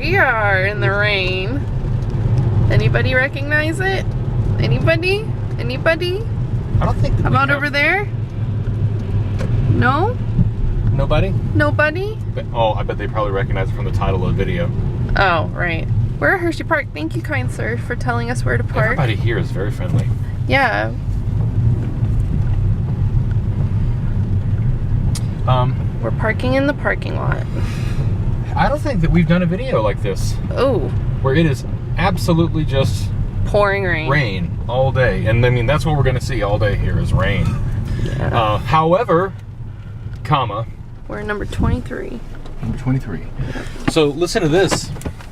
we are in the rain. Anybody recognize it? Anybody? Anybody? I don't think. How about over there? No? Nobody? Nobody? Oh, I bet they probably recognize it from the title of the video. Oh, right. We're at Hersheypark. Thank you, kind sir, for telling us where to park. Everybody here is very friendly. Yeah. We're parking in the parking lot. I don't think that we've done a video like this. Oh. Where it is absolutely just pouring rain. Rain all day. And I mean, that's what we're going to see all day here is rain. Yeah. However, comma. We're number 23. Number 23. So listen to this.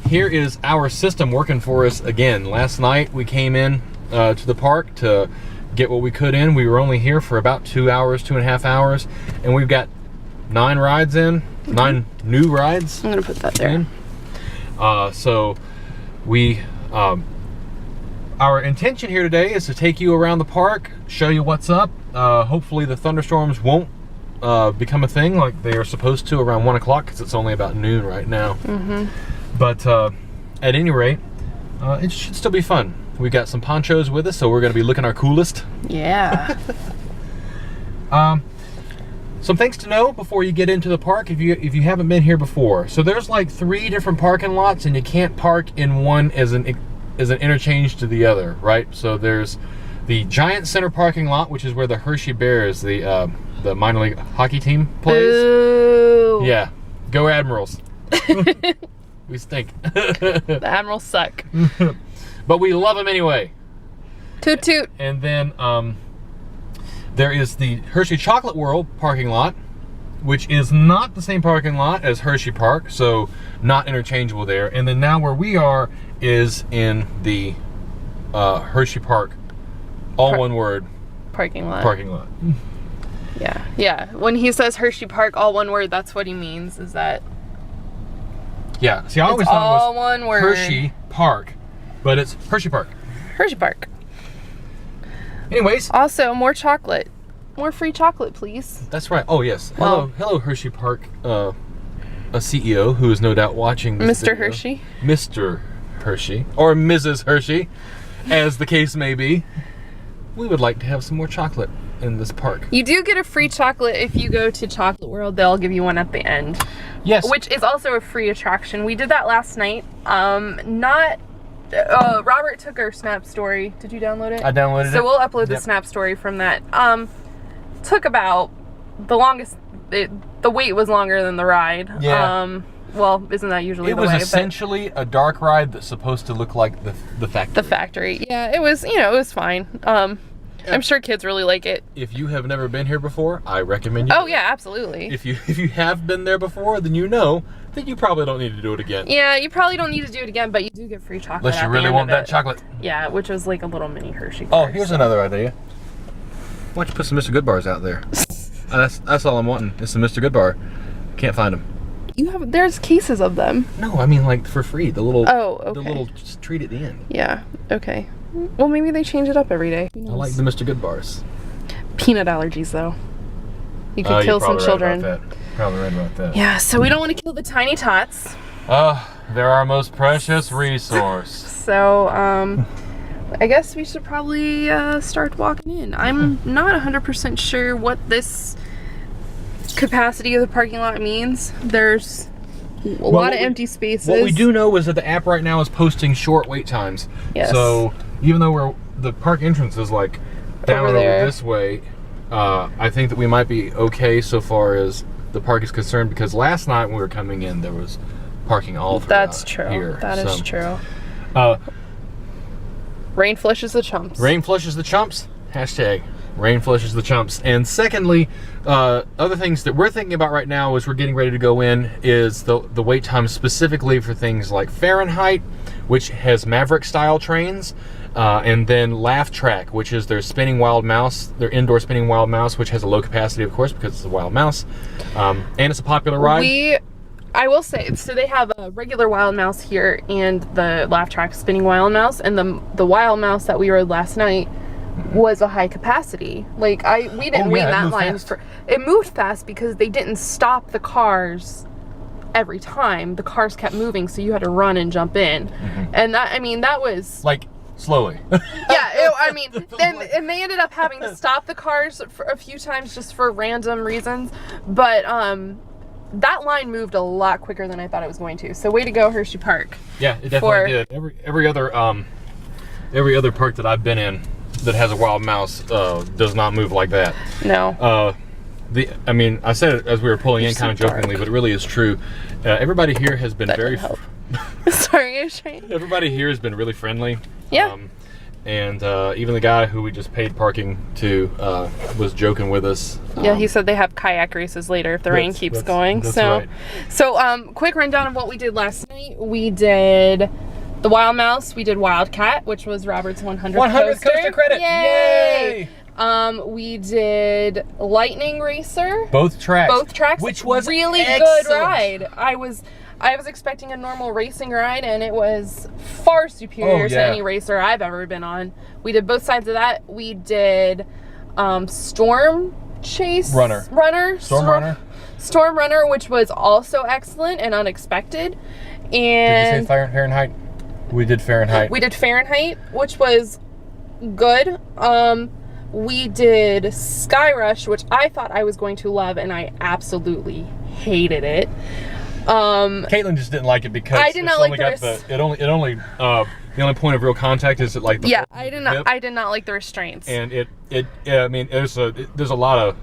Here is our system working for us again. Last night we came in to the park to get what we could in. We were only here for about 2 hours, 2.5 hours. And we've got 9 rides in. 9 new rides. I'm gonna put that there. So we, our intention here today is to take you around the park, show you what's up. Hopefully the thunderstorms won't become a thing like they are supposed to around 1 o'clock because it's only about noon right now. But at any rate, it should still be fun. We got some ponchos with us, so we're gonna be looking our coolest. Yeah. Some things to know before you get into the park if you haven't been here before. So there's like 3 different parking lots, and you can't park in one as an interchange to the other, right? So there's the Giant Center parking lot, which is where the Hershey Bears, the minor league hockey team, plays. Boo. Yeah, go Admirals. We stink. The Admirals suck. But we love them anyway. Toot toot. And then there is the Hershey Chocolate World parking lot, which is not the same parking lot as Hersheypark, so not interchangeable there. And then now where we are is in the Hersheypark, all one word, parking lot. Parking lot. Yeah, yeah. When he says Hersheypark, all one word, that's what he means. Is that? Yeah. See, I always it's thought all it was one word. Hersheypark, but it's Hersheypark. Hersheypark. Anyways. Also, more chocolate. More free chocolate, please. That's right. Oh, yes. Hello, hello, Hersheypark, a CEO who is no doubt watching this Mr. video. Hershey. Mr. Hershey, or Mrs. Hershey, as the case may be. We would like to have some more chocolate in this park. You do get a free chocolate if you go to Chocolate World. They'll give you one at the end. Yes. Which is also a free attraction. We did that last night. Robert took our Snap story. Did you download it? I downloaded it. So we'll upload the Snap story from that. Took about the longest. The wait was longer than the ride. Yeah. Well, isn't that usually the way? It was essentially a dark ride that's supposed to look like the factory. The factory. Yeah, it was. It was fine. I'm sure kids really like it. If you have never been here before, I recommend you. Oh yeah, absolutely. If you have been there before, then you know that you probably don't need to do it again. Yeah, you probably don't need to do it again, but you do get free chocolate. Unless you really want that chocolate. Yeah, which was like a little mini Hershey. Oh, here's another idea. Why don't you put some Mr. Goodbars out there? That's all I'm wanting. Is some Mr. Goodbar. Can't find them. There's cases of them. No, I mean like for free. The little. Oh, okay. The little treat at the end. Yeah. Okay. Well, maybe they change it up every day. Who knows? I like the Mr. Goodbars. Peanut allergies, though. You could kill some children. Probably right about that. Yeah. So we don't want to kill the tiny tots. They're our most precious resource. So, I guess we should probably start walking in. I'm not 100% sure what this capacity of the parking lot means. There's a lot of empty spaces. What we do know is that the app right now is posting short wait times. Yes. So even though the park entrance is like down over this way, I think that we might be okay so far as the park is concerned, because last night when we were coming in there was parking all throughout. That's true. Here. That is true. Rain flushes the chumps. Rain flushes the chumps. Hashtag rain flushes the chumps. And secondly, other things that we're thinking about right now as we're getting ready to go in is the wait time specifically for things like Fahrenheit, which has Maverick style trains, and then Laugh Track, which is their spinning wild mouse, their indoor spinning wild mouse, which has a low capacity, of course, because it's a wild mouse, and it's a popular ride. I will say, so they have a regular wild mouse here and the Laugh Track spinning wild mouse, and the wild mouse that we rode last night was a high capacity. Like we didn't wait that line for it. Moved fast because they didn't stop the cars every time the cars kept moving, so you had to run and jump in. And that, I mean, that was like slowly. I mean, and they ended up having to stop the cars for a few times just for random reasons, but that line moved a lot quicker than I thought it was going to. So way to go, Hersheypark. Yeah, it definitely did. Every other park that I've been in that has a wild mouse does not move like that. No. I mean, I said it as we were pulling in kind of jokingly, but it really is true. Everybody here has been Sorry, I was trying. Everybody here has been really friendly. Yeah. And even the guy who we just paid parking to was joking with us. Yeah, he said they have kayak races later if the rain keeps going. So quick rundown of what we did last night. We did the Wild Mouse. We did Wildcat, which was Robert's 100th coaster credit. Yay! We did Lightning Racer. Both tracks. Which was really excellent. good ride. I was expecting a normal racing ride, and it was far superior to any racer I've ever been on. We did both sides of that. We did Storm Runner, which was also excellent and unexpected. And did you say Fahrenheit? We did Fahrenheit. We did Fahrenheit, which was good. We did Sky Rush, which I thought I was going to love, and I absolutely hated it. Caitlin just didn't like it because I did not like the only point of real contact is at like the I did not like the restraints. And I mean there's a lot of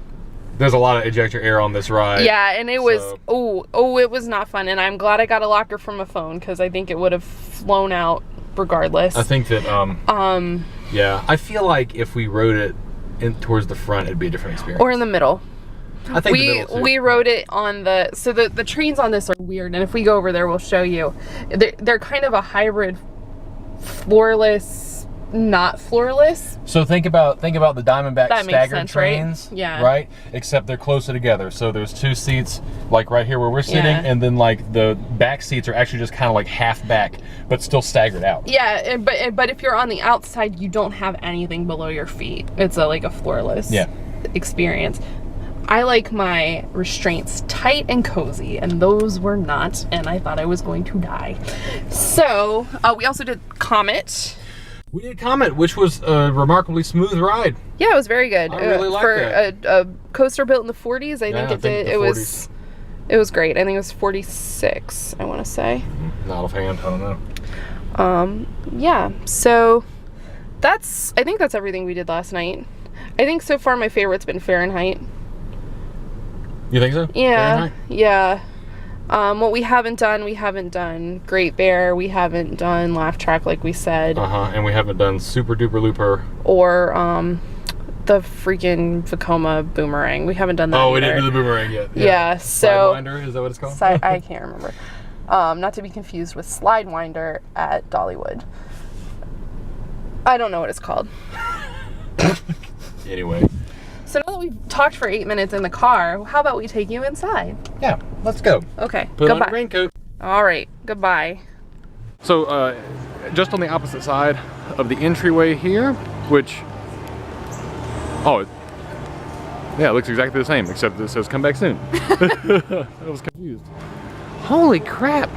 ejector air on this ride. Yeah, and it was it was not fun, and I'm glad I got a locker from a phone because I think it would have flown out regardless. I think that yeah, I feel like if we rode it towards the front, it'd be a different experience. Or in the middle. I think we rode it on the trains on this are weird, and if we go over there we'll show you. They're kind of a hybrid floorless, not floorless. So think about the Diamondback staggered trains, right? Yeah. Right? Except they're closer together. So there's two seats like right here where we're sitting, and then like the back seats are actually just kind of like half back, but still staggered out. Yeah, but if you're on the outside, you don't have anything below your feet. It's like a floorless experience. I like my restraints tight and cozy, and those were not, and I thought I was going to die. So, we also did Comet. We did Comet, which was a remarkably smooth ride. Yeah, it was very good. I really liked that. For a coaster built in the 40s, I think it was great. I think it was 46, I want to say. Not offhand, I don't know. Yeah, so I think that's everything we did last night. I think so far my favorite's been Fahrenheit. You think so? Yeah, yeah. What we haven't done Great Bear, we haven't done Laugh Track like we said. And we haven't done Super Duper Looper. Or the freaking Vekoma Boomerang. We haven't done that either. We didn't do the Boomerang yet. Yeah, so... Sidewinder, is that what it's called? I can't remember. Not to be confused with Slidewinder at Dollywood. I don't know what it's called. Anyway. So now that we've talked for 8 minutes in the car, how about we take you inside? Yeah, let's go. Okay, Put on a raincoat. All right, goodbye. So, just on the opposite side of the entryway here, which, yeah, it looks exactly the same, except it says come back soon. I was confused. Holy crap.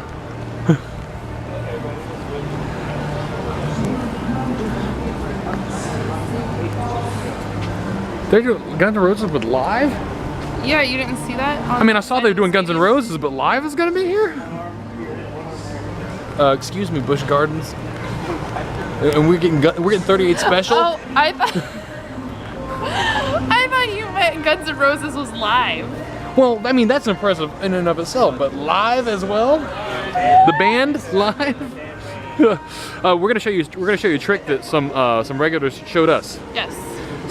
They're doing Guns N' Roses with live? Yeah, you didn't see that? I mean, I saw they were doing Guns N' Roses, but live is gonna be here? Excuse me, Busch Gardens. And we're getting 38 special? Oh, I thought you meant Guns N' Roses was live. Well, I mean, that's impressive in and of itself, but live as well? The band live? We're gonna show you a trick that some regulars showed us. Yes.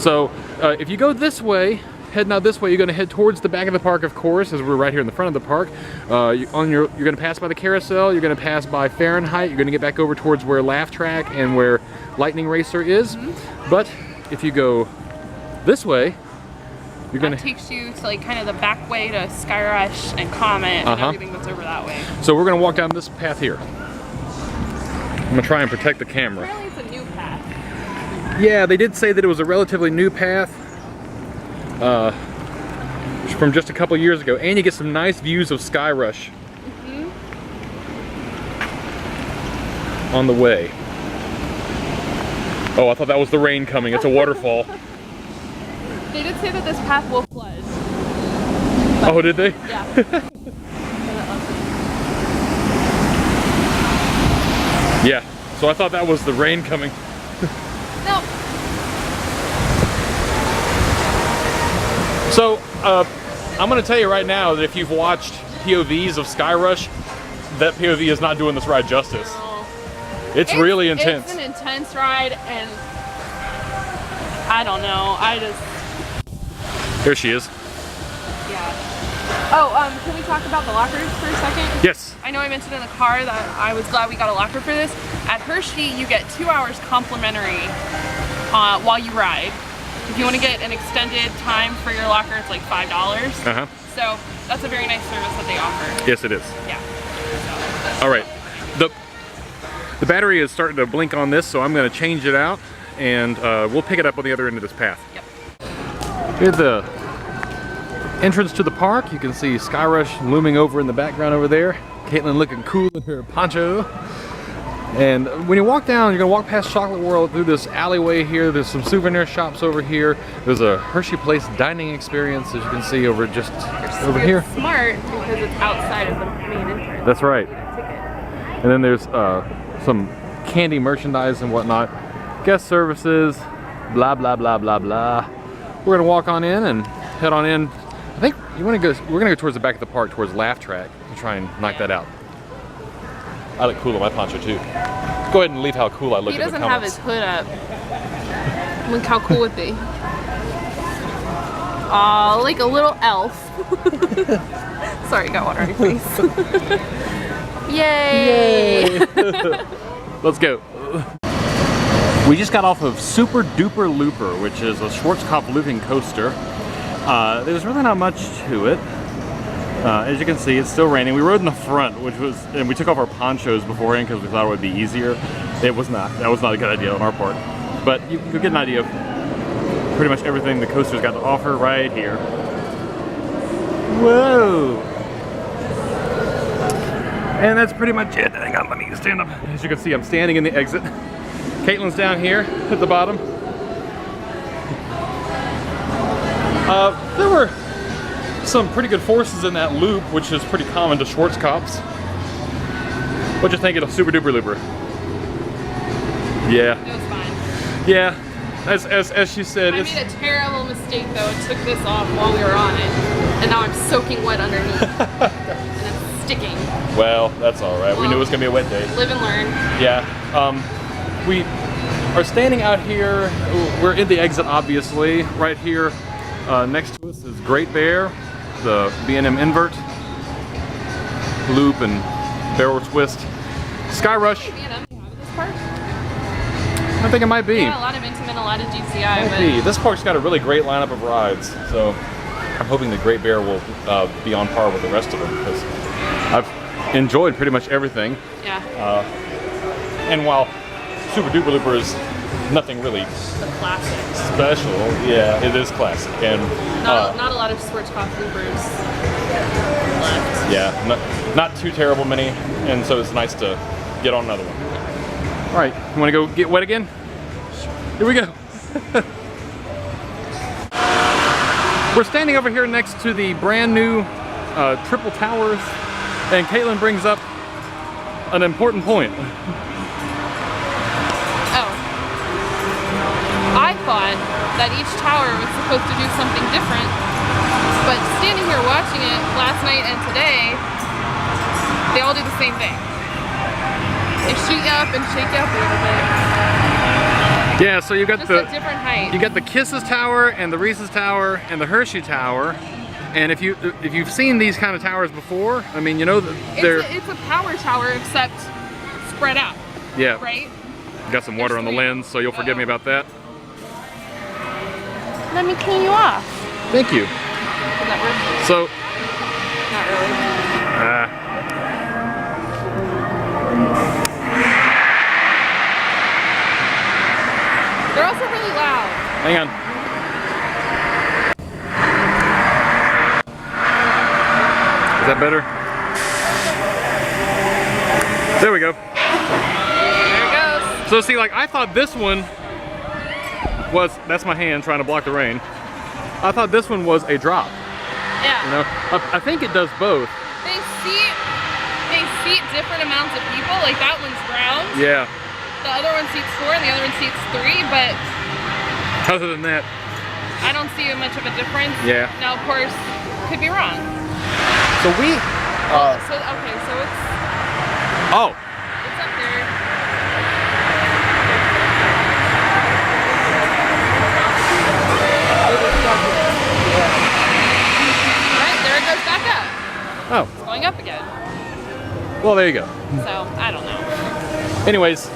So if you go this way, heading out this way, you're going to head towards the back of the park, of course, as we're right here in the front of the park. You're going to pass by the carousel, you're going to pass by Fahrenheit, you're going to get back over towards where Laugh Track and where Lightning Racer is. Mm-hmm. But if you go this way, you're going to... That takes you to like kind of the back way to Sky Rush and Comet and everything that's over that way. So we're going to walk down this path here. I'm going to try and protect the camera. Apparently it's a new path. Yeah, they did say that it was a relatively new path from just a couple years ago, and you get some nice views of Sky Rush on the way. Oh, I thought that was the rain coming. It's a waterfall. They did say that this path will flood. Oh, did they? Yeah. Yeah, so I thought that was the rain coming. No. So, I'm gonna tell you right now that if you've watched POVs of Sky Rush, that POV is not doing this ride justice. No. It's really intense. It's an intense ride, and I don't know, Here she is. yeah. Oh, can we talk about the lockers for a second? Yes. I know I mentioned in the car that I was glad we got a locker for this. At Hershey, you get 2 hours complimentary while you ride. If you want to get an extended time for your locker, it's like $5. Uh-huh. So that's a very nice service that they offer. Yes, it is. Yeah. All right. The battery is starting to blink on this, so I'm going to change it out, and we'll pick it up on the other end of this path. Yep. Here's the entrance to the park. You can see Sky Rush looming over in the background over there. Caitlin looking cool in her poncho. And when you walk down, you're gonna walk past Chocolate World through this alleyway here. There's some souvenir shops over here. There's a Hershey Place dining experience, as you can see over just over here. Smart because it's outside of the main entrance. That's right. Ticket. And then there's some candy merchandise and whatnot. Guest services, blah blah blah blah blah. We're gonna walk on in and head on in. I think we're gonna go towards the back of the park, towards Laugh Track, and try and knock that out. I look cool in my poncho too. Let's go ahead and leave how cool I look in the comments. He doesn't have his hood up. Look how cool would be. Aw, like a little elf. Sorry, got water on your face. Yay! Let's go. We just got off of Super Duper Looper, which is a Schwarzkopf looping coaster. There's really not much to it. As you can see, it's still raining. We rode in the front, and we took off our ponchos beforehand because we thought it would be easier. It was not. That was not a good idea on our part. But you could get an idea of pretty much everything the coaster's got to offer right here. Whoa! And that's pretty much it. Hang on, let me stand up. As you can see, I'm standing in the exit. Caitlin's down here at the bottom. There were some pretty good forces in that loop, which is pretty common to Schwarzkopf's. What'd you think of the Super Duper Looper? Yeah. It was fine. Yeah. As she said, I made a terrible mistake though. I took this off while we were on it, and now I'm soaking wet underneath, and it's sticking. Well, that's all right. We knew it was gonna be a wet day. Live and learn. Yeah. We are standing out here. We're in the exit, obviously. Right here, next to us is Great Bear, the B&M invert, loop and barrel twist. Sky Rush. B&M, have this park? I think it might be. Yeah, a lot of Intamin, a lot of GCI. Might be. This park's got a really great lineup of rides, so I'm hoping the Great Bear will be on par with the rest of them, because I've enjoyed pretty much everything. Yeah. And while Super Duper Looper is nothing really The classic. special, yeah, it is classic, and Not a lot of Schwarzkopf loopers left. yeah, not too terrible many, and so it's nice to get on another one. All right, you want to go get wet again? Here we go. We're standing over here next to the brand new Triple Towers, and Caitlin brings up an important point. Oh. I thought that each tower was supposed to do something different, but standing here watching it last night and today, they all do the same thing. They shoot you up and shake you up a little bit. Yeah, so you got Just at different heights. You got the Kisses Tower and the Reese's Tower and the Hershey Tower. And if you've seen these kind of towers before, I mean, you know that they're it's a power tower except spread out. yeah. Right? Got some water on the lens, so you'll forgive me about that. Let me clean you off. Thank you. Does that work? So Not really. They're also really loud. hang on. Is that better? There we go. So see, like, I thought this one was, that's my hand trying to block the rain. I thought this one was a drop. Yeah. You know, I think it does both. They seat different amounts of people. Like that one's round. Yeah. The other one seats 4 and the other one seats 3, but Other than that, I don't see much of a difference. Yeah. Now, of course, could be wrong. so we, Okay, so it's oh, up there. Right, there it goes back up. oh, It's going up again. well, there you go. So, I don't know. Anyways,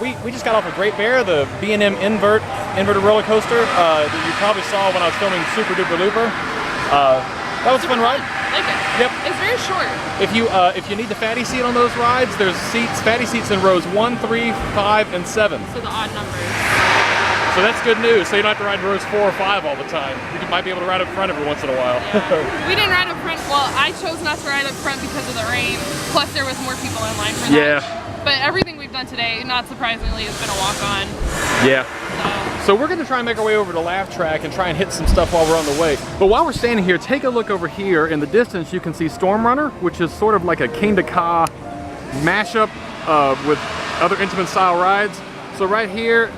we just got off a Great Bear, the B&M inverted roller coaster that you probably saw when I was filming Super Duper Looper. That was a fun ride. Like it. Yep. It's very short. If you need the fatty seat on those rides, there's fatty seats in rows 1, 3, 5, and 7. So the odd numbers. So that's good news. So you don't have to ride rows 4 or 5 all the time. You might be able to ride up front every once in a while. Yeah. We didn't ride up front. Well, I chose not to ride up front because of the rain. Plus, there was more people in line for that. Yeah. But everything we've done today, not surprisingly, has been a walk-on. Yeah. So we're gonna try and make our way over to Laugh Track and try and hit some stuff while we're on the way. But while we're standing here, take a look over here. In the distance, you can see Storm Runner, which is sort of like a King to Ka mashup with other Intamin style rides. So right here,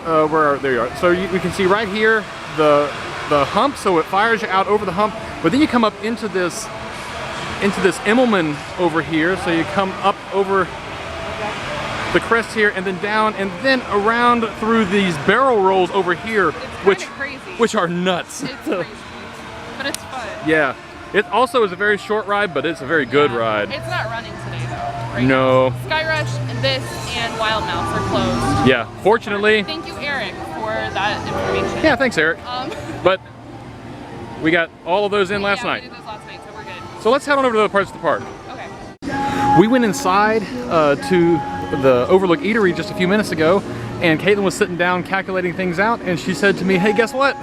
there you are. So we can see right here the hump. So it fires you out over the hump, but then you come up into this Immelman over here. So you come up over the crest here and then down and then around through these barrel rolls over here, which are nuts. It's crazy, but it's fun. Yeah, it also is a very short ride, but it's a very good ride. It's not running today though. Right No. now. Sky Rush and this and Wild Mouse are closed. Yeah, fortunately. Thank you, Eric, for that information. Yeah, thanks, Eric. But we got all of those in last night. We did those last night, so we're good. So let's head on over to the parts of the park. Okay. We went inside to the Overlook Eatery just a few minutes ago, and Caitlin was sitting down calculating things out, and she said to me, hey, guess what?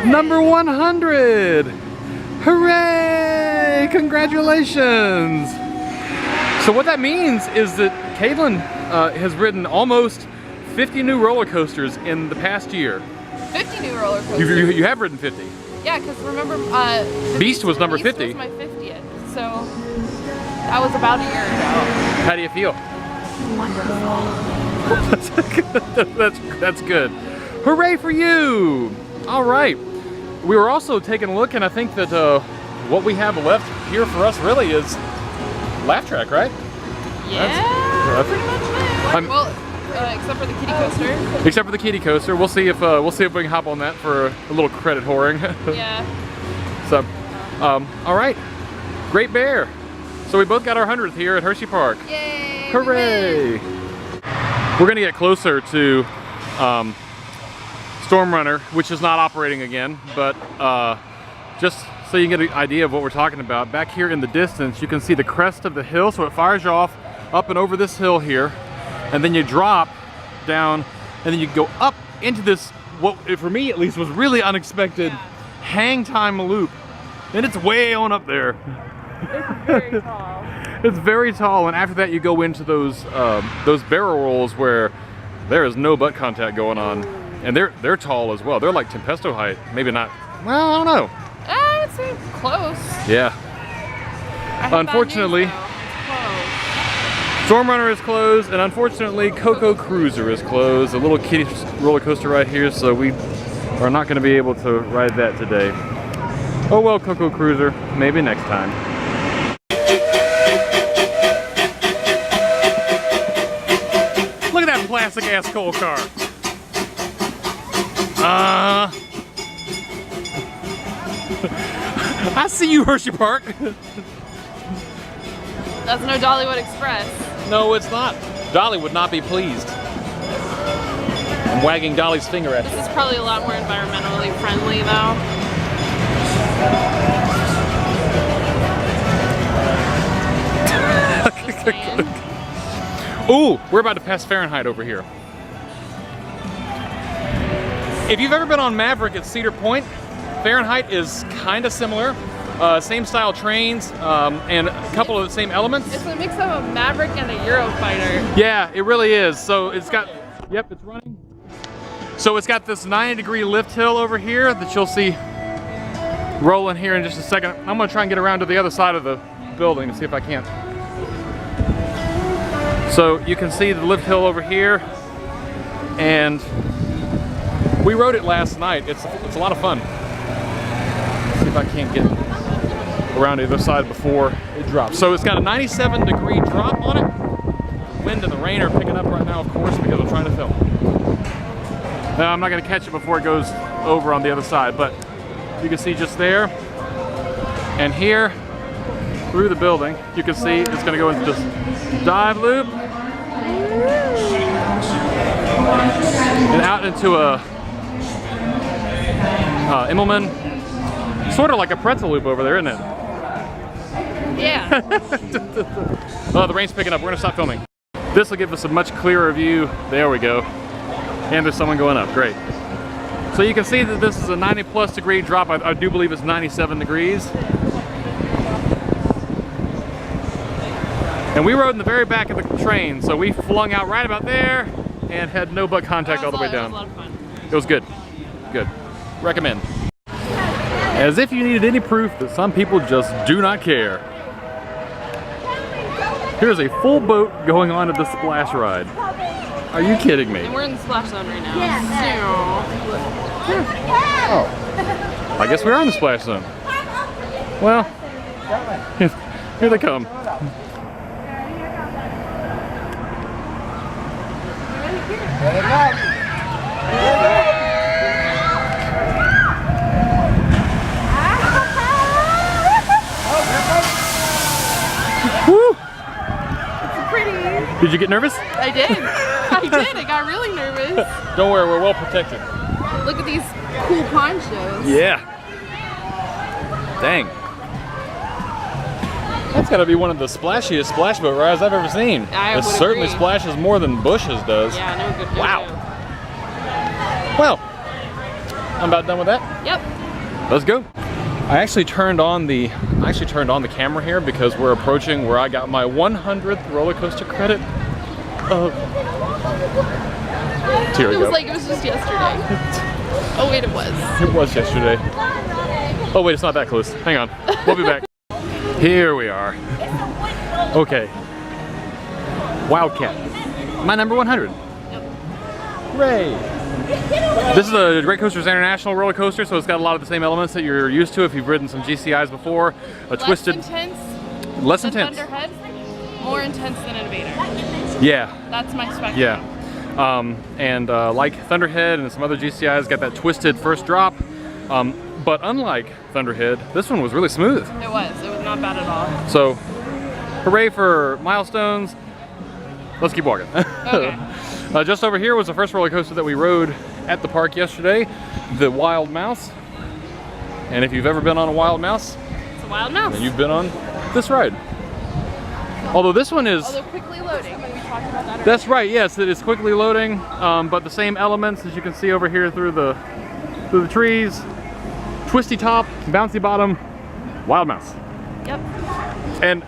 Number 100! Hooray! Congratulations! So what that means is that Caitlin has ridden almost 50 new roller coasters in the past year. 50 new roller coasters. You have ridden 50. Yeah, because remember, Beast was number 50. Beast was my 50th, so that was about a year ago. How do you feel? Wonderful. That's good. Hooray for you! All right. We were also taking a look, and I think that what we have left here for us really is Laugh Track, right? Yeah, pretty much it. Well, except for the kiddie coaster. Except for the kiddie coaster, we'll see if we can hop on that for a little credit whoring. Yeah. So, all right, Great Bear. So we both got our 100th here at Hersheypark. Yay! Hooray! We're gonna get closer to Storm Runner, which is not operating again, but just so you can get an idea of what we're talking about, back here in the distance, you can see the crest of the hill, so it fires you off up and over this hill here, and then you drop down, and then you go up into this, what for me at least was really unexpected, hang time loop, and it's way on up there. It's very tall. It's very tall, and after that you go into those barrel rolls where there is no butt contact going on, and they're tall as well. They're like Tempesto height, maybe not. Well, I don't know. I'd say close. Yeah. Unfortunately, Storm Runner is closed, and unfortunately, Coco Cruiser is closed. A little kiddie roller coaster right here, so we are not going to be able to ride that today. Oh well, Coco Cruiser, maybe next time. Look at that plastic ass coal car. I see you, Hersheypark. That's no Dollywood Express. No, it's not. Dolly would not be pleased. I'm wagging Dolly's finger at This you. is probably a lot more environmentally friendly, though. Ooh, we're about to pass Fahrenheit over here. If you've ever been on Maverick at Cedar Point, Fahrenheit is kind of similar. Same style trains and a couple of the same elements. It's a mix of a Maverick and a Eurofighter. Yeah, it really is. So it's got, yep, it's running. So it's got this 90-degree lift hill over here that you'll see rolling here in just a second. I'm gonna try and get around to the other side of the building to see if I can. So you can see the lift hill over here, and we rode it last night. It's a lot of fun. Let's see if I can't get around the other side before it drops. So it's got a 97-degree drop on it. The wind and the rain are picking up right now, of course, because I'm trying to film. Now, I'm not going to catch it before it goes over on the other side, but you can see just there and here through the building, you can see it's going to go into this dive loop and out into a Immelman, sort of like a pretzel loop over there, isn't it? Yeah. Oh, the rain's picking up. We're going to stop filming. This will give us a much clearer view. There we go. And there's someone going up. Great. So you can see that this is a 90+ degree drop. I do believe it's 97 degrees. And we rode in the very back of the train, so we flung out right about there and had no butt contact all the way down. It was a lot of fun. It was good. Good. Recommend. As if you needed any proof that some people just do not care. Here's a full boat going on at the splash ride. Are you kidding me? And we're in the splash zone right now. Oh. I guess we are in the splash zone. Well, here they come. Woo! It's pretty. Did you get nervous? I did. I did. I got really nervous. Don't worry, we're well protected. Look at these cool ponchos. Yeah. Dang. That's got to be one of the splashiest splash boat rides I've ever seen. I it would certainly agree. splashes more than Bush's does. Yeah, no good. Wow. Well, I'm about done with that. Yep. Let's go. I actually turned on the camera here because we're approaching where I got my 100th roller coaster credit. Here we It go. was like it was just yesterday. Oh wait, it was. It was yesterday. Oh wait, it's not that close. Hang on. We'll be back. Here we are. Okay. Wildcat. My number 100. Hooray! This is a Great Coasters International roller coaster, so it's got a lot of the same elements that you're used to if you've ridden some GCIs before. A twisted, less intense. Thunderhead, more intense than Invader. Yeah. That's my spectrum. Yeah. Like Thunderhead and some other GCIs, got that twisted first drop. But unlike Thunderhead, this one was really smooth. It was not bad at all. So, hooray for milestones. Let's keep walking. Okay. Just over here was the first roller coaster that we rode at the park yesterday, the Wild Mouse. And if you've ever been on a Wild Mouse, It's a wild mouse. then you've been on this ride. Although this one is... Although quickly loading, we talked about that earlier. That's right, yes, it is quickly loading, but the same elements as you can see over here through the trees. Twisty top, bouncy bottom, Wild Mouse. Yep. And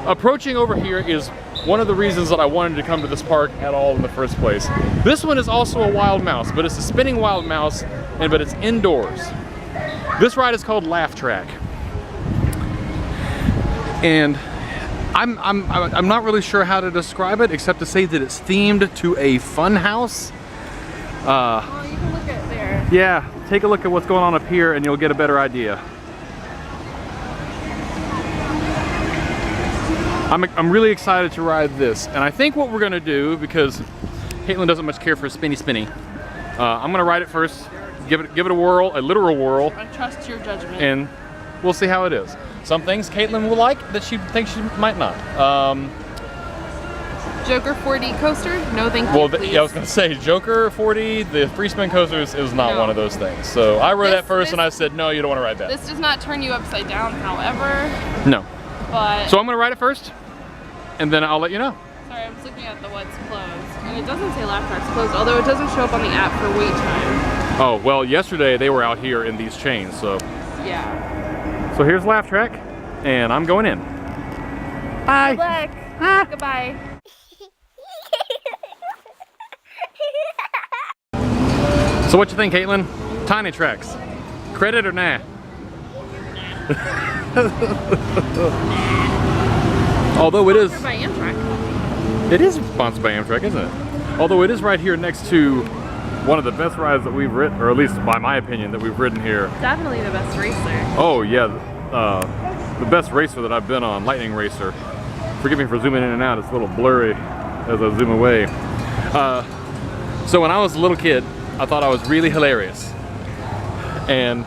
approaching over here is one of the reasons that I wanted to come to this park at all in the first place. This one is also a Wild Mouse, but it's a spinning Wild Mouse, but it's indoors. This ride is called Laugh Track. And I'm not really sure how to describe it except to say that it's themed to a fun house. Well, you can look at there. Yeah, take a look at what's going on up here and you'll get a better idea. I'm really excited to ride this, and I think what we're gonna do, because Caitlin doesn't much care for spinny, I'm gonna ride it first, give it a whirl, a literal whirl, I trust your judgment. and we'll see how it is. Some things Caitlin will like that she thinks she might not. Joker 4D coaster? No, thank you. Well, please. yeah, I was gonna say Joker 4D, the free spin coasters is not No. one of those things. So I rode that first, this- and I said, no, you don't want to ride that. This does not turn you upside down, however, No. but... So I'm gonna ride it first, and then I'll let you know. Sorry, I was looking at the what's closed, and it doesn't say Laugh Track's closed, although it doesn't show up on the app for wait time. Oh, well, yesterday they were out here in these chains, so Yeah. So here's laugh track, and I'm going in. Bye. Good luck. Ah. Goodbye. So what you think, Caitlin? Tiny tracks. Credit or nah? Although it is By Amtrak. It is sponsored by Amtrak, isn't it? Although it is right here next to one of the best rides that we've ridden, or at least by my opinion, that we've ridden here. Definitely the best racer. Oh yeah, the best racer that I've been on, Lightning Racer. Forgive me for zooming in and out, it's a little blurry as I zoom away. So when I was a little kid, I thought I was really hilarious. And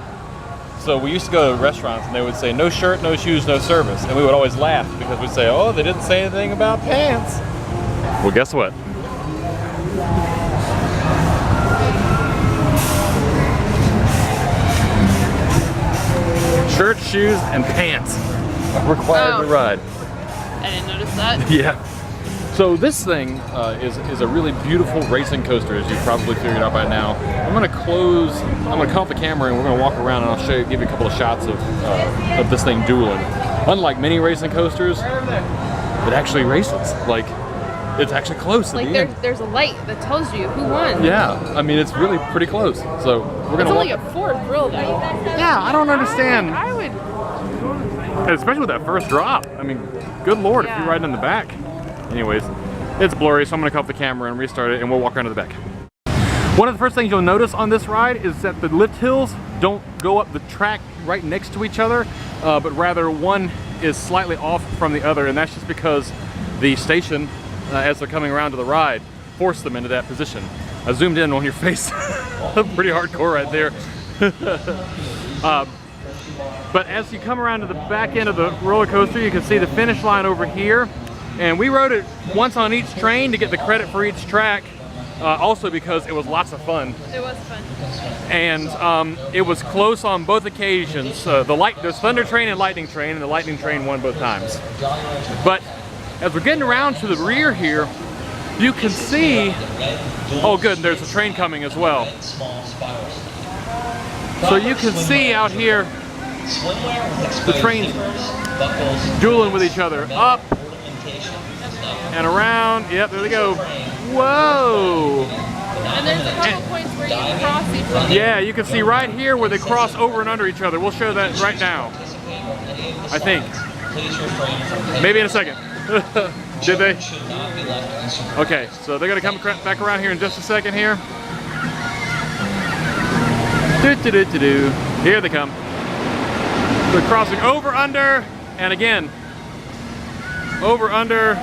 so we used to go to restaurants and they would say, no shirt, no shoes, no service. And we would always laugh because we'd say, oh, they didn't say anything about pants. Well, guess what? Shirt, shoes, and pants are required to ride. I didn't notice that. Yeah. So this thing is a really beautiful racing coaster, as you've probably figured out by now. I'm gonna cut off the camera and we're gonna walk around and I'll give you a couple of shots of this thing dueling. Unlike many racing coasters, it actually races. Like, it's actually close at the end. There's a light that tells you who won. Yeah, I mean, it's really pretty close. So we're gonna It's only a 4th thrill though. Yeah, I don't understand. I would. Especially with that first drop. I mean, good lord, if you're riding in the back. Anyways, it's blurry, so I'm gonna cut off the camera and restart it and we'll walk around to the back. One of the first things you'll notice on this ride is that the lift hills don't go up the track right next to each other, but rather one is slightly off from the other, and that's just because the station, as they're coming around to the ride, forced them into that position. I zoomed in on your face. Pretty hardcore right there. But as you come around to the back end of the roller coaster, you can see the finish line over here. And we rode it once on each train to get the credit for each track, also because it was lots of fun. It was fun. And it was close on both occasions. There's Thunder Train and Lightning Train, and the Lightning Train won both times. But as we're getting around to the rear here, you can see, oh good, there's a train coming as well. So you can see out here the trains dueling with each other, up and around. Yep, there they go. Whoa! And there's a couple points where you can cross each other. Yeah, you can see right here where they cross over and under each other. We'll show that right now, I think. Maybe in a second. Did they? Okay, so they're gonna come back around here in just a second here. Here they come. They're crossing over, under, and again. Over, under,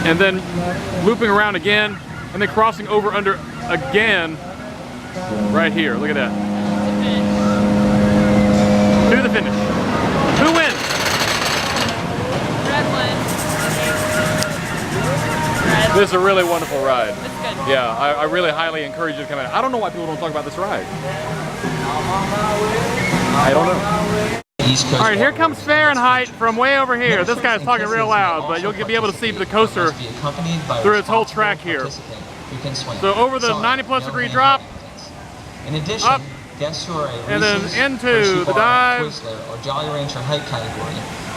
and then looping around again, and then crossing over, under again, right here. Look at that. To the finish. Who wins? Red one. Red. This is a really wonderful ride. It's good. Yeah, I really highly encourage you to come out. I don't know why people don't talk about this ride. I don't know. All right, here comes Fahrenheit from way over here. This guy's talking real loud, but you'll be able to see the coaster through its whole track here. So over the 90+ degree drop, up, and then into the dive,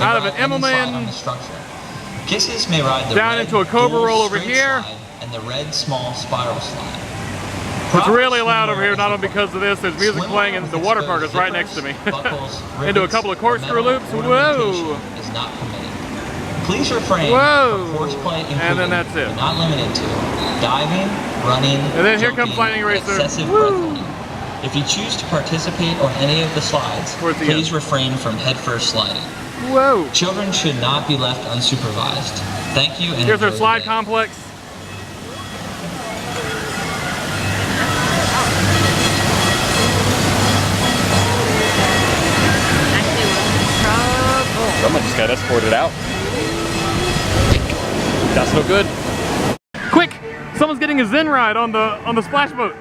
out of an Immelman, down into a Cobra roll over here. And the red small spiral slide. It's really loud over here, not only because of this. There's music playing and the water park is right next to me. Into a couple of corkscrew loops. Whoa! Is not permitted. Please refrain Whoa! from horseplay, including, And then that's it. but not limited to, diving, running, And then here jumping, comes Lightning Racer. excessive Woo! breath-holding. If you choose to participate on any of the slides, Towards the please end. refrain from headfirst sliding. Whoa! Children should not be left unsupervised. Thank you, and Here's our enjoy the slide day. complex. Someone just got escorted out. That's no good. Quick! Someone's getting a Zen ride on the splash boat.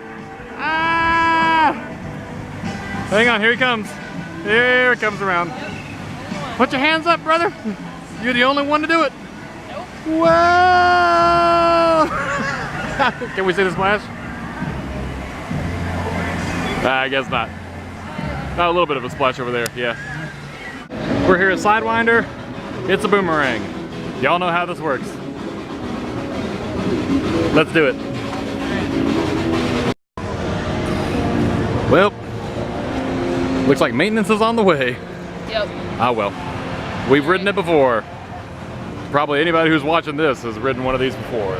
Ah! Hang on, here he comes. Here it comes around. Put your hands up, brother. You're the only one to do it. Nope. Whoa! Can we see the splash? I guess not. A little bit of a splash over there, yeah. We're here at Sidewinder. It's a boomerang. Y'all know how this works. Let's do it. Well, looks like maintenance is on the way. Yep. Ah well, we've ridden it before. Probably anybody who's watching this has ridden one of these before.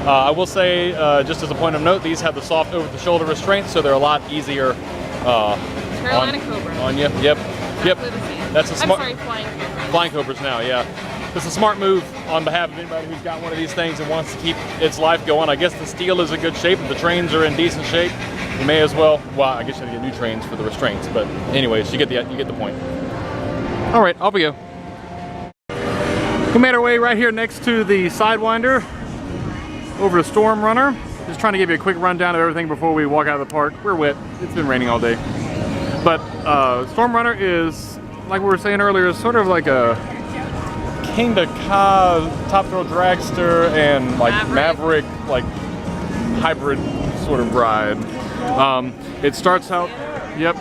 I will say, just as a point of note, these have the soft over-the-shoulder restraints, so they're a lot easier Carolina Cobra. on you. Yep. That's a smart. I'm sorry, Flying Cobra. Flying Cobras now, yeah. It's a smart move on behalf of anybody who's got one of these things and wants to keep its life going. I guess the steel is in good shape. If the trains are in decent shape, you may as well. Well, I guess you have to get new trains for the restraints, but anyways, you get the point. All right, off we go. We made our way right here next to the Sidewinder over to Storm Runner. Just trying to give you a quick rundown of everything before we walk out of the park. We're wet. It's been raining all day. But Storm Runner is, like we were saying earlier, is sort of like a Kingda Ka top thrill dragster and like Maverick like hybrid sort of ride. It starts out, yep.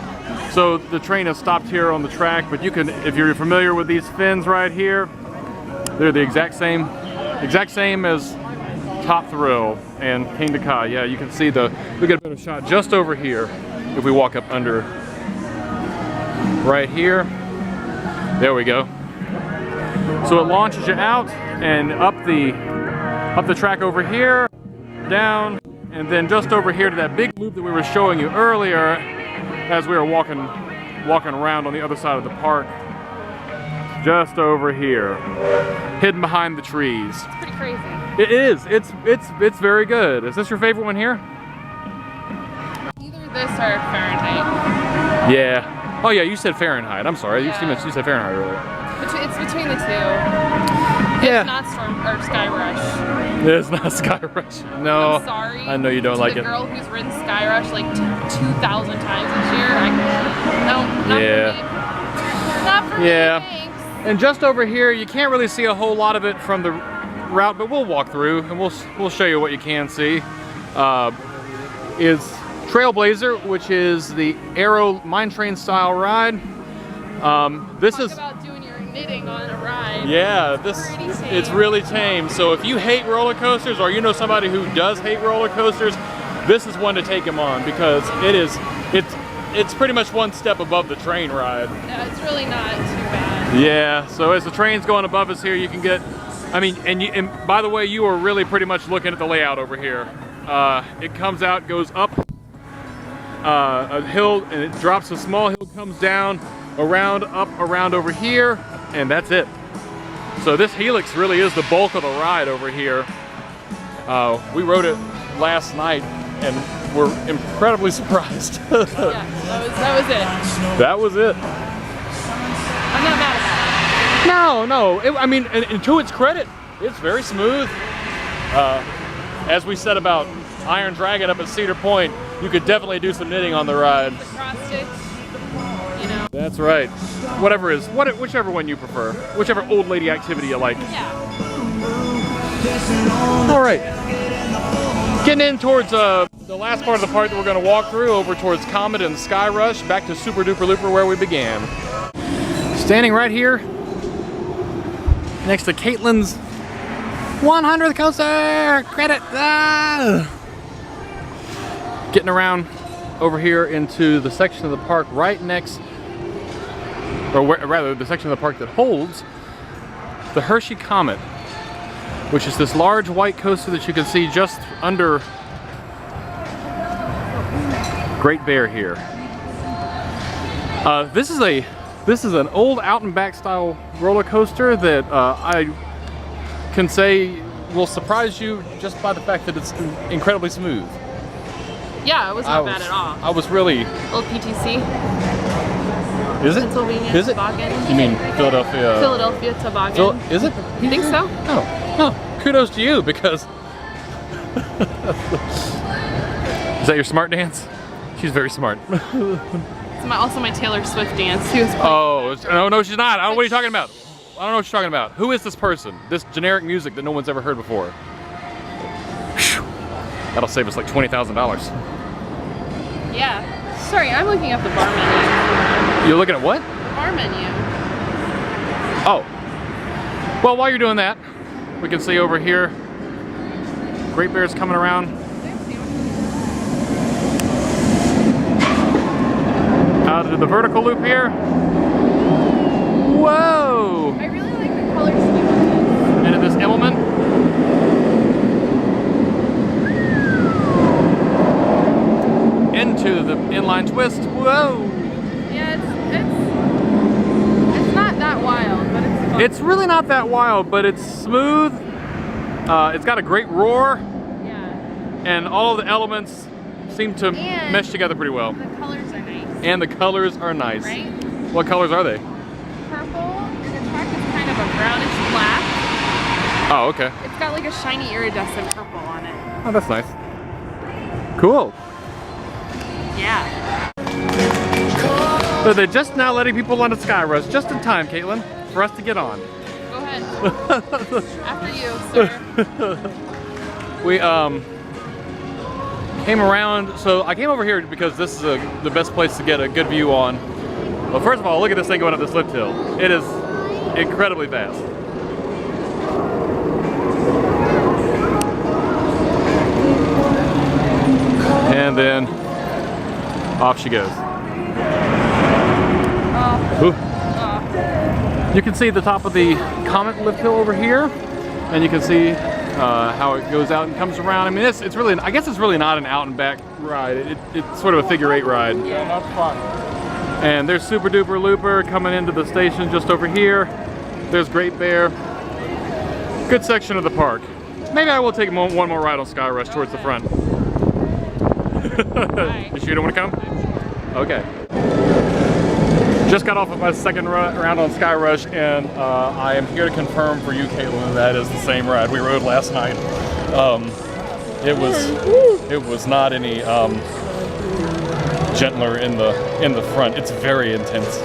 So the train is stopped here on the track, but you can, if you're familiar with these fins right here, they're the exact same as Top Thrill and Kingda Ka. Yeah, you can see we get a better shot just over here if we walk up under right here. There we go. So it launches you out and up the track over here, down, and then just over here to that big loop that we were showing you earlier as we were walking around on the other side of the park. Just over here, hidden behind the trees. It's pretty crazy. It is. It's very good. Is this your favorite one here? Either this or Fahrenheit. Yeah. Oh yeah, you said Fahrenheit. I'm sorry. Yeah. You said Fahrenheit earlier. It's between the two. Yeah. It's not Storm or Sky Rush. It's not Sky Rush. No. I'm sorry. I know you don't like it. The girl who's ridden Sky Rush like 2,000 times this year. No, not Yeah. for me. Not for me. Thanks. And just over here, you can't really see a whole lot of it from the route, but we'll walk through and we'll show you what you can see. Is Trailblazer, which is the Aero mine train style ride. This is about doing your knitting on a ride. Yeah, it's really tame. So if you hate roller coasters, or you know somebody who does hate roller coasters, this is one to take them on because it's pretty much one step above the train ride. Yeah, it's really not too bad. Yeah, so as the train's going above us here, you can get, and by the way, you are really pretty much looking at the layout over here. It comes out, goes up a hill, and it drops a small hill, comes down, around, up, around over here, and that's it. So this helix really is the bulk of the ride over here. We rode it last night, and we're incredibly surprised. Yeah, that was it. That was it. I'm not mad at that. No. And to its credit, it's very smooth. As we said about Iron Dragon up at Cedar Point, you could definitely do some knitting on the ride. The cross stitch, you know. That's right. Whichever one you prefer. Whichever old lady activity you like. Yeah. All right. Getting in towards the last part of the park that we're going to walk through, over towards Comet and Sky Rush, back to Super Duper Looper where we began. Standing right here next to Caitlin's 100th coaster credit. Getting around over here into the section of the park right next, or rather the section of the park that holds the Hershey Comet, which is this large white coaster that you can see just under Great Bear here. This is an old out and back style roller coaster that I can say will surprise you just by the fact that it's incredibly smooth. Yeah, it was not bad at all. I was really. Little PTC. Is it? Pennsylvania Is it? Toboggan. You mean Philadelphia? Philadelphia Toboggan. Is it? You think so? Oh, kudos to you because. Is that your smart dance? She's very smart. It's also my Taylor Swift dance. She was no, she's not. I don't know what you're talking about. I don't know what you're talking about. Who is this person? This generic music that no one's ever heard before. Whew. That'll save us like $20,000. Yeah. Sorry, I'm looking at the bar menu. You're looking at what? The bar menu. Oh. Well, while you're doing that, we can see over here, Great Bear's coming around. Out into the vertical loop here. Whoa! I really like the color scheme on this. Into this Immelman. Into the inline twist. Whoa! Yeah, it's not that wild, but it's fun. It's really not that wild, but it's smooth. It's got a great roar, Yeah. and all of the elements seem to And mesh together pretty well. the colors are nice. And the colors are nice. Right? What colors are they? Purple, and the track is kind of a brownish black. Oh, okay. It's got like a shiny iridescent purple on it. Oh, that's nice. Cool. Yeah. So they're just now letting people onto Skyrush, just in time, Caitlin, for us to get on. Go ahead. After you, sir. We came around, so I came over here because this is the best place to get a good view on. Well, first of all, look at this thing going up this lift hill. It is incredibly fast. And then off she goes. Ooh. You can see the top of the Comet lift hill over here, and you can see how it goes out and comes around. I mean, it's really, I guess it's really not an out and back ride. It's sort of a figure 8 ride. Yeah, that's fun. And there's Super Duper Looper coming into the station just over here. There's Great Bear. Good section of the park. Maybe I will take one more ride on Skyrush towards the front. You sure you don't want to come? Okay. Just got off of my second round on Skyrush, and I am here to confirm for you, Caitlin, that is the same ride we rode last night. It was not any gentler in the front. It's very intense.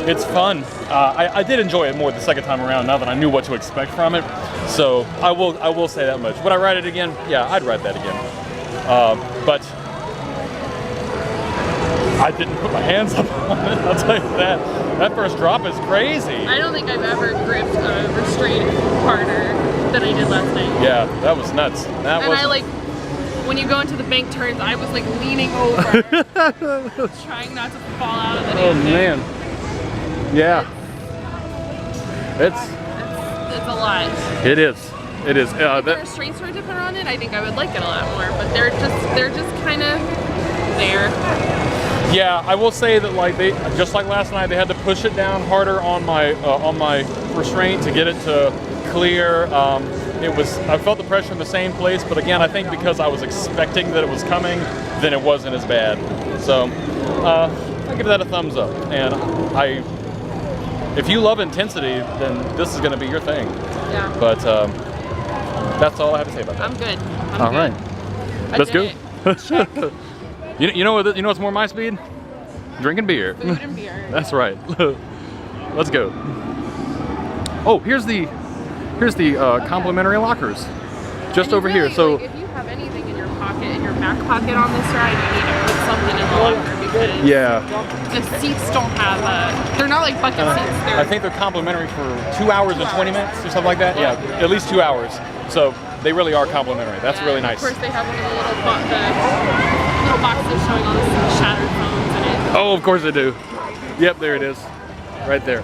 It's fun. I did enjoy it more the second time around now that I knew what to expect from it. So I will say that much. Would I ride it again? Yeah, I'd ride that again. But I didn't put my hands up on it, I'll tell you that. That first drop is crazy. I don't think I've ever gripped a restraint harder than I did last night. Yeah, that was nuts. I like, when you go into the bank turns, I was like leaning over, trying not to fall out of the Oh damn thing. man. Yeah. It's a lot. It is. It is. If the restraints were different on it, I think I would like it a lot more, but they're just kind of there. Yeah, I will say that like they, just like last night, they had to push it down harder on my restraint to get it to clear. I felt the pressure in the same place, but again, I think because I was expecting that it was coming, then it wasn't as bad. So I give that a thumbs up. And if you love intensity, then this is going to be your thing. Yeah. But that's all I have to say about that. I'm good. All right. Let's go. Check. You know what's more my speed? Drinking beer. Food and beer. That's right. Let's go. Oh, here's the complimentary lockers, just over here. So like, if you have anything in your pocket, in your back pocket on this ride, you need to put something in the locker because yeah, the seats don't have they're not like bucket seats. I think they're complimentary for 2 hours and 20 minutes or something like that. Yeah, at least 2 hours. So they really are complimentary. That's really nice. Of course, they have one of the little boxes showing all the shattered phones in it. Oh, of course they do. Yep, there it is, right there.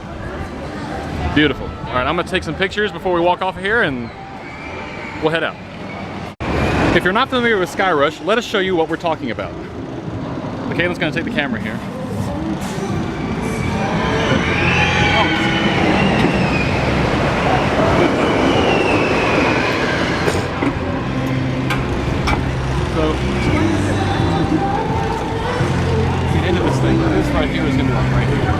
Beautiful. All right, I'm gonna take some pictures before we walk off of here, and we'll head out. If you're not familiar with Skyrush, let us show you what we're talking about. Caitlin's gonna take the camera here. So, get into this thing. This right here is gonna be like right here.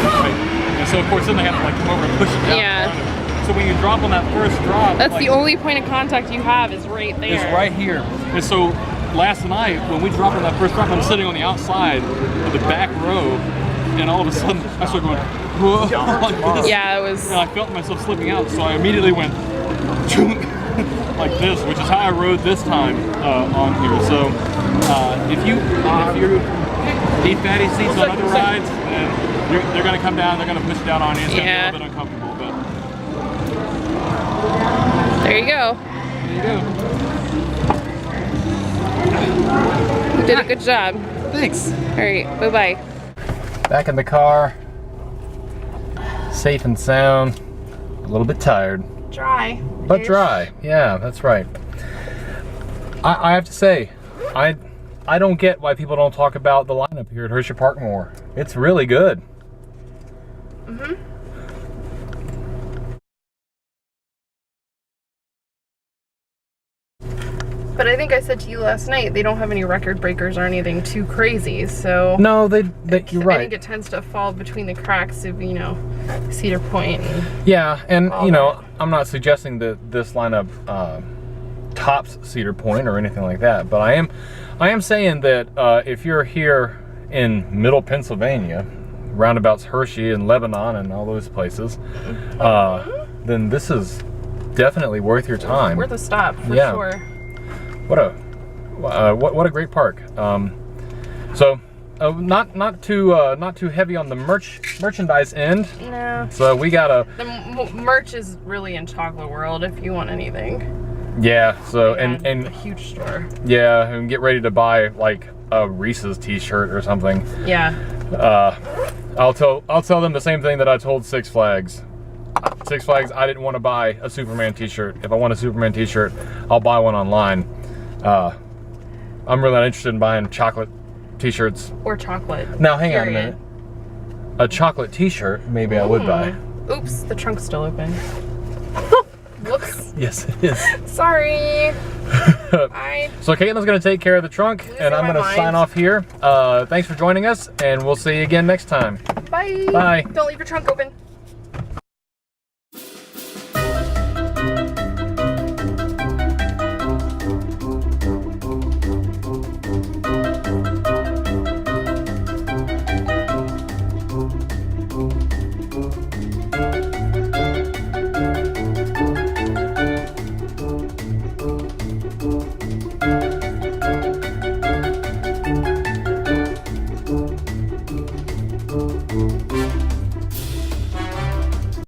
Right. And so of course then they have to like come over and push it down. Yeah. So when you drop on that first drop, That's like, the only point of contact you have is right there. it's right here. And so last night when we dropped on that first drop, I'm sitting on the outside of the back row, and all of a sudden I started going, whoa, like this. Yeah, it was. And I felt myself slipping out, so I immediately went, like this, which is how I rode this time on here. So if you need fatty seats on other rides, then they're going to come down, they're going to push down on you. It's going to be a little bit uncomfortable, but there you go. there you go. You did a good job. Thanks. All right, bye-bye. Back in the car, safe and sound, a little bit tired. Dry. But dry, yeah, that's right. I have to say, I don't get why people don't talk about the lineup here at Hersheypark more. It's really good. Mm-hmm. But I think I said to you last night, they don't have any record breakers or anything too crazy, so... No, you're right. I think it tends to fall between the cracks of, you know, Cedar Point. Yeah, and you know, I'm not suggesting that this lineup tops Cedar Point or anything like that, but I am saying that if you're here in Middle Pennsylvania, roundabouts Hershey and Lebanon and all those places, then this is definitely worth your time. Worth a stop for sure. What a great park. So not too heavy on the merchandise end. No. So we got the merch is really in Chocolate World if you want anything. Yeah. So and a huge store. Yeah, and get ready to buy like a Reese's T-shirt or something. Yeah. I'll tell them the same thing that I told Six Flags. Six Flags, I didn't want to buy a Superman T-shirt. If I want a Superman T-shirt, I'll buy one online. I'm really not interested in buying chocolate T-shirts. Or chocolate. Now, hang on a minute. A chocolate T-shirt, maybe I would buy. Oops, the trunk's still open. Whoops. Yes, it is. Sorry. Bye. So Caitlin's going to take care of the trunk, and I'm going to sign off here. Thanks for joining us, and we'll see you again next time. Bye. Bye. Don't leave your trunk open.